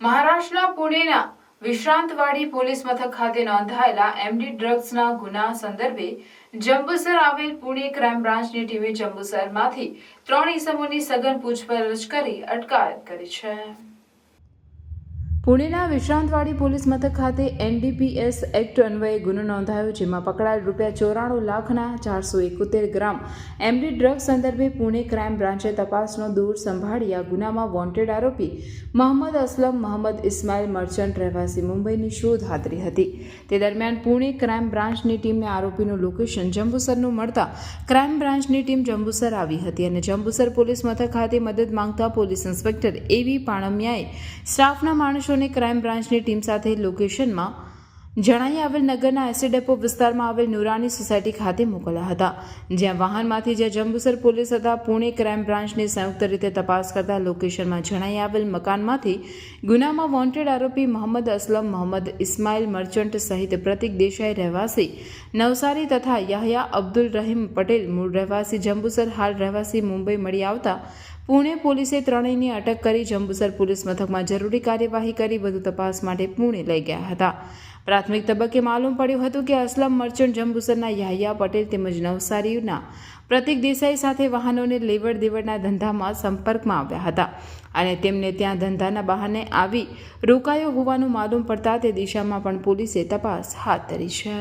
મહારાષ્ટ્રના પુણેના વિશ્રાંતવાડી પોલીસ મથક ખાતે નોંધાયેલા એમડી ડ્રગ્સના ગુના સંદર્ભે જંબુસર આવેલ પુણે ક્રાઇમ બ્રાન્ચની ટીમે જંબુસરમાંથી 3 ઇસમોની સઘન પૂછપરછ કરી અટકાયત કરી છે. પુણેના વિશ્રાંતવાડી પોલીસ મથક ખાતે એનડીપીએસ એક્ટ અન્વયે ગુનો નોંધાયો, જેમાં પકડાયેલ ₹94,લાખના 471 ગ્રામ એમડી ડ્રગ્સ સંદર્ભે પુણે ક્રાઇમ બ્રાન્ચે તપાસનો દોર સંભાળી આ ગુનામાં વોન્ટેડ આરોપી મોહમ્મદ અસલમ મોહમ્મદ ઇસ્માઇલ મર્ચન્ટ રહેવાસી મુંબઈની શોધ હાથ ધરી હતી. તે દરમિયાન પુણે ક્રાઇમ બ્રાન્ચની ટીમને આરોપીનું લોકેશન જંબુસરનું મળતા ક્રાઇમ બ્રાન્ચની ટીમ જંબુસર આવી હતી અને જંબુસર પોલીસ મથક ખાતે મદદ માંગતા પોલીસ ઇન્સ્પેક્ટર એવી પાણમિયાએ સ્ટાફના માણસો ક્રાઇમ બ્રાન્ચની ટીમ સાથે લોકેશનમાં જણાઈ આવેલ નગરના એસી ડેપો વિસ્તારમાં આવેલ નુરાની સોસાયટી ખાતે મોકલ્યા હતા, જ્યાં વાહનમાંથી જે જંબુસર પોલીસ તથા પુણે ક્રાઇમ બ્રાન્ચની સંયુક્ત રીતે તપાસ કરતા લોકેશનમાં જણાઈ આવેલ મકાનમાંથી ગુનામાં વોન્ટેડ આરોપી મોહમ્મદ અસલમ મોહમ્મદ ઇસ્માઇલ મર્ચન્ટ સહિત પ્રતિક દેસાઈ રહેવાસી નવસારી તથા યાહયા અબ્દુલ રહીમ પટેલ મૂળ રહેવાસી જંબુસર હાલ રહેવાસી મુંબઈ મળી આવતા પુણે પોલીસે ત્રણેયની અટક કરી જંબુસર પોલીસ મથકમાં જરૂરી કાર્યવાહી કરી વધુ તપાસ માટે પુણે લઈ ગયા હતા. પ્રાથમિક તબક્કે માલુમ પડ્યું હતું કે અસલમ મર્ચન્ટ જંબુસરના યાહયા પટેલ તેમજ નવસારીના પ્રતિક દેસાઈ સાથે વાહનોને લેવડ દેવડના ધંધામાં સંપર્કમાં આવ્યા હતા અને તેમને ત્યાં ધંધાના બહાને આવી રોકાયો હોવાનું માલુમ પડતા તે દિશામાં પણ પોલીસે તપાસ હાથ ધરી છે.